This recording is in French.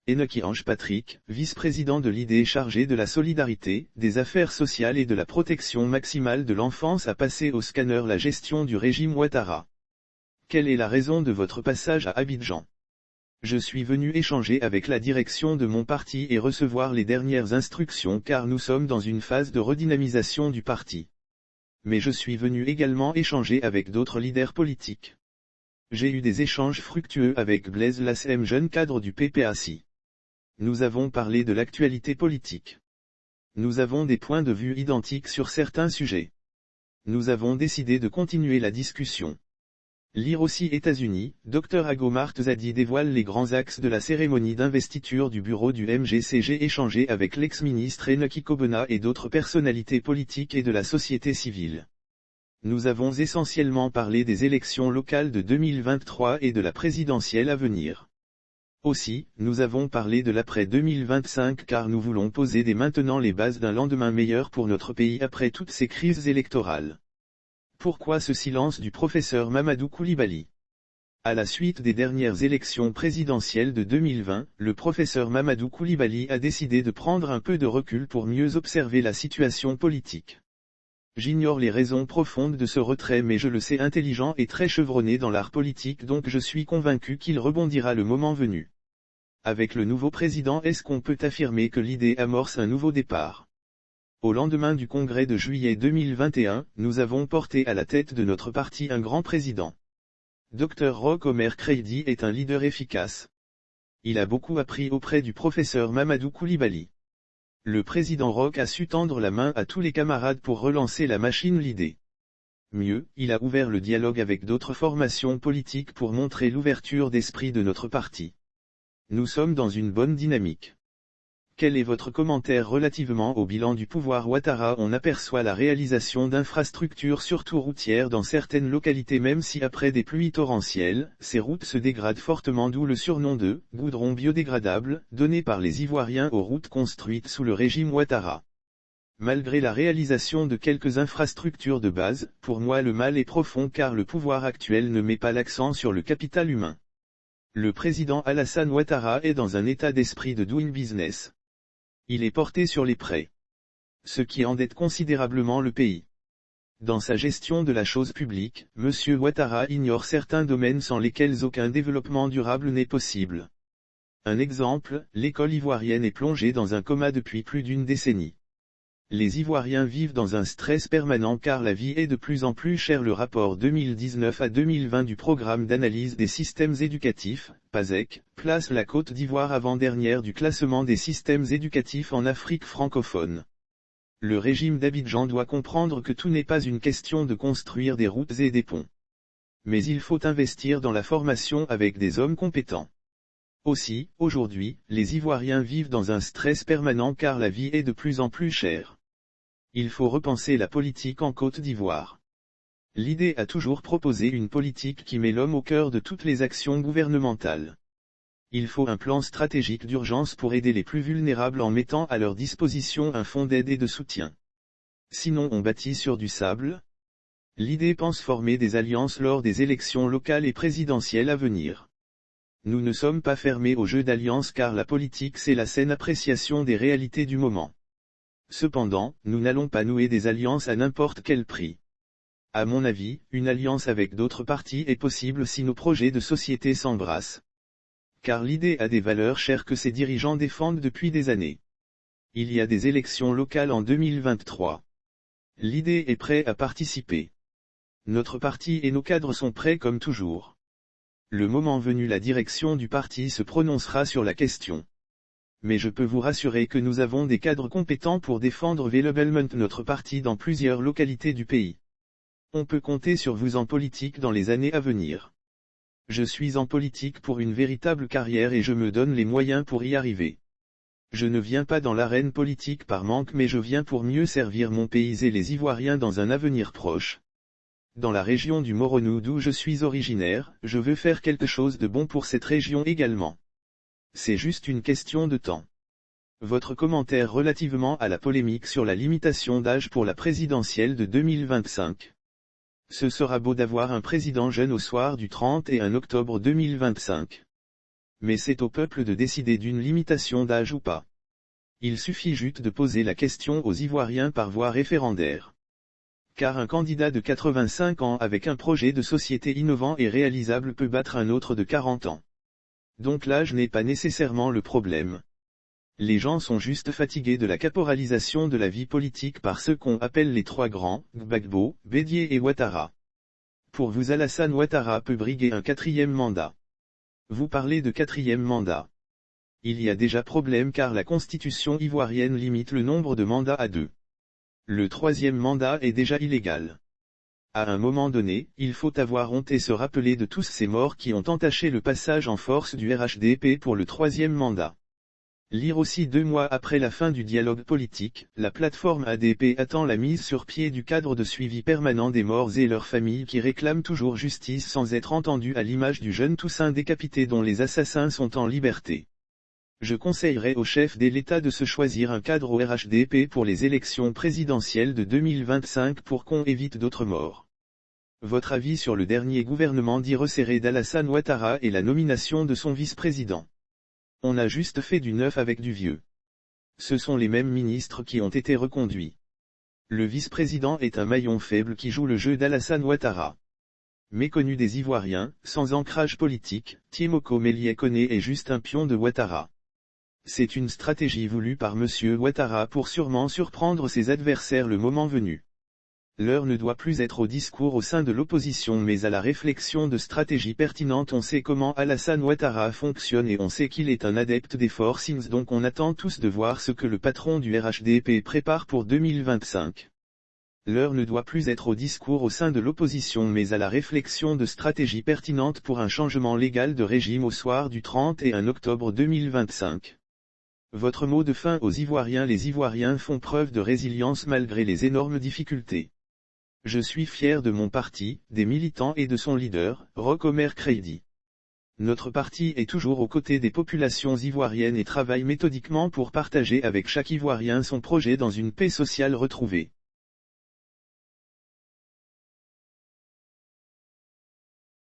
Enoki Ange Patrick, vice-président de l'ID chargé de la solidarité, des affaires sociales et de la protection maximale de l'enfance a passé au scanner la gestion du régime Ouattara. Quelle est la raison de votre passage à Abidjan? Je suis venu échanger avec la direction de mon parti et recevoir les dernières instructions car nous sommes dans une phase de redynamisation du parti. Mais je suis venu également échanger avec d'autres leaders politiques. J'ai eu des échanges fructueux avec Blaise Lassem, jeune cadre du PPACI. Nous avons parlé de l'actualité politique. Nous avons des points de vue identiques sur certains sujets. Nous avons décidé de continuer la discussion. Lire aussi États-Unis, Dr Agomar Tzadi dévoile les grands axes de la cérémonie d'investiture du bureau du MGCG échangé avec l'ex-ministre Enoki Kobena et d'autres personnalités politiques et de la société civile. Nous avons essentiellement parlé des élections locales de 2023 et de la présidentielle à venir. Aussi, nous avons parlé de l'après 2025 car nous voulons poser dès maintenant les bases d'un lendemain meilleur pour notre pays après toutes ces crises électorales. Pourquoi ce silence du professeur Mamadou Koulibaly? À la suite des dernières élections présidentielles de 2020, le professeur Mamadou Koulibaly a décidé de prendre un peu de recul pour mieux observer la situation politique. J'ignore les raisons profondes de ce retrait mais je le sais intelligent et très chevronné dans l'art politique donc je suis convaincu qu'il rebondira le moment venu. Avec le nouveau président est-ce qu'on peut affirmer que l'idée amorce un nouveau départ? Au lendemain du congrès de juillet 2021, nous avons porté à la tête de notre parti un grand président. Dr Roch Omer Kreidi est un leader efficace. Il a beaucoup appris auprès du professeur Mamadou Koulibaly. Le président Roch a su tendre la main à tous les camarades pour relancer la machine l'idée. Mieux, il a ouvert le dialogue avec d'autres formations politiques pour montrer l'ouverture d'esprit de notre parti. Nous sommes dans une bonne dynamique. Quel est votre commentaire relativement au bilan du pouvoir Ouattara? On aperçoit la réalisation d'infrastructures surtout routières dans certaines localités même si après des pluies torrentielles, ces routes se dégradent fortement d'où le surnom de « goudron biodégradable » donné par les Ivoiriens aux routes construites sous le régime Ouattara. Malgré la réalisation de quelques infrastructures de base, pour moi le mal est profond car le pouvoir actuel ne met pas l'accent sur le capital humain. Le président Alassane Ouattara est dans un état d'esprit de doing business. Il est porté sur les prêts. Ce qui endette considérablement le pays. Dans sa gestion de la chose publique, M. Ouattara ignore certains domaines sans lesquels aucun développement durable n'est possible. Un exemple, l'école ivoirienne est plongée dans un coma depuis plus d'une décennie. Les Ivoiriens vivent dans un stress permanent car la vie est de plus en plus chère. Le rapport 2019 à 2020 du programme d'analyse des systèmes éducatifs, PASEC, place la Côte d'Ivoire avant-dernière du classement des systèmes éducatifs en Afrique francophone. Le régime d'Abidjan doit comprendre que tout n'est pas une question de construire des routes et des ponts. Mais il faut investir dans la formation avec des hommes compétents. Aussi, aujourd'hui, les Ivoiriens vivent dans un stress permanent car la vie est de plus en plus chère. Il faut repenser la politique en Côte d'Ivoire. L'idée a toujours proposé une politique qui met l'homme au cœur de toutes les actions gouvernementales. Il faut un plan stratégique d'urgence pour aider les plus vulnérables en mettant à leur disposition un fonds d'aide et de soutien. Sinon on bâtit sur du sable. L'idée pense former des alliances lors des élections locales et présidentielles à venir. Nous ne sommes pas fermés au jeu d'alliances car la politique c'est la saine appréciation des réalités du moment. Cependant, nous n'allons pas nouer des alliances à n'importe quel prix. À mon avis, une alliance avec d'autres partis est possible si nos projets de société s'embrassent. Car l'idée a des valeurs chères que ses dirigeants défendent depuis des années. Il y a des élections locales en 2023. L'idée est prêt à participer. Notre parti et nos cadres sont prêts comme toujours. Le moment venu la direction du parti se prononcera sur la question. Mais je peux vous rassurer que nous avons des cadres compétents pour défendre valablement notre parti dans plusieurs localités du pays. On peut compter sur vous en politique dans les années à venir. Je suis en politique pour une véritable carrière et je me donne les moyens pour y arriver. Je ne viens pas dans l'arène politique par manque mais je viens pour mieux servir mon pays et les Ivoiriens dans un avenir proche. Dans la région du Moronou d'où je suis originaire, je veux faire quelque chose de bon pour cette région également. C'est juste une question de temps. Votre commentaire relativement à la polémique sur la limitation d'âge pour la présidentielle de 2025. Ce sera beau d'avoir un président jeune au soir du 31 octobre 2025. Mais c'est au peuple de décider d'une limitation d'âge ou pas. Il suffit juste de poser la question aux Ivoiriens par voie référendaire. Car un candidat de 85 ans avec un projet de société innovant et réalisable peut battre un autre de 40 ans. Donc l'âge n'est pas nécessairement le problème. Les gens sont juste fatigués de la caporalisation de la vie politique par ceux qu'on appelle les trois grands, Gbagbo, Bédié et Ouattara. Pour vous, Alassane Ouattara peut briguer un 4e mandat. Vous parlez de 4e mandat. Il y a déjà problème car la constitution ivoirienne limite le nombre de mandats à 2. Le 3e mandat est déjà illégal. À un moment donné, il faut avoir honte et se rappeler de tous ces morts qui ont entaché le passage en force du RHDP pour le 3e mandat. Lire aussi 2 mois après la fin du dialogue politique, la plateforme ADP attend la mise sur pied du cadre de suivi permanent des morts et leurs familles qui réclament toujours justice sans être entendus à l'image du jeune Toussaint décapité dont les assassins sont en liberté. Je conseillerais au chef de l'État de se choisir un cadre au RHDP pour les élections présidentielles de 2025 pour qu'on évite d'autres morts. Votre avis sur le dernier gouvernement dit resserré d'Alassane Ouattara et la nomination de son vice-président? On a juste fait du neuf avec du vieux. Ce sont les mêmes ministres qui ont été reconduits. Le vice-président est un maillon faible qui joue le jeu d'Alassane Ouattara. Méconnu des Ivoiriens, sans ancrage politique, Tiemoko Melie Kone est juste un pion de Ouattara. C'est une stratégie voulue par M. Ouattara pour sûrement surprendre ses adversaires le moment venu. L'heure ne doit plus être au discours au sein de l'opposition mais à la réflexion de stratégie pertinente. On sait comment Alassane Ouattara fonctionne et on sait qu'il est un adepte des forcings, donc on attend tous de voir ce que le patron du RHDP prépare pour 2025. L'heure ne doit plus être au discours au sein de l'opposition mais à la réflexion de stratégie pertinente pour un changement légal de régime au soir du 31 octobre 2025. Votre mot de fin aux Ivoiriens. Les Ivoiriens font preuve de résilience malgré les énormes difficultés. Je suis fier de mon parti, des militants et de son leader, Roch Omer Kreidi. Notre parti est toujours aux côtés des populations ivoiriennes et travaille méthodiquement pour partager avec chaque Ivoirien son projet dans une paix sociale retrouvée.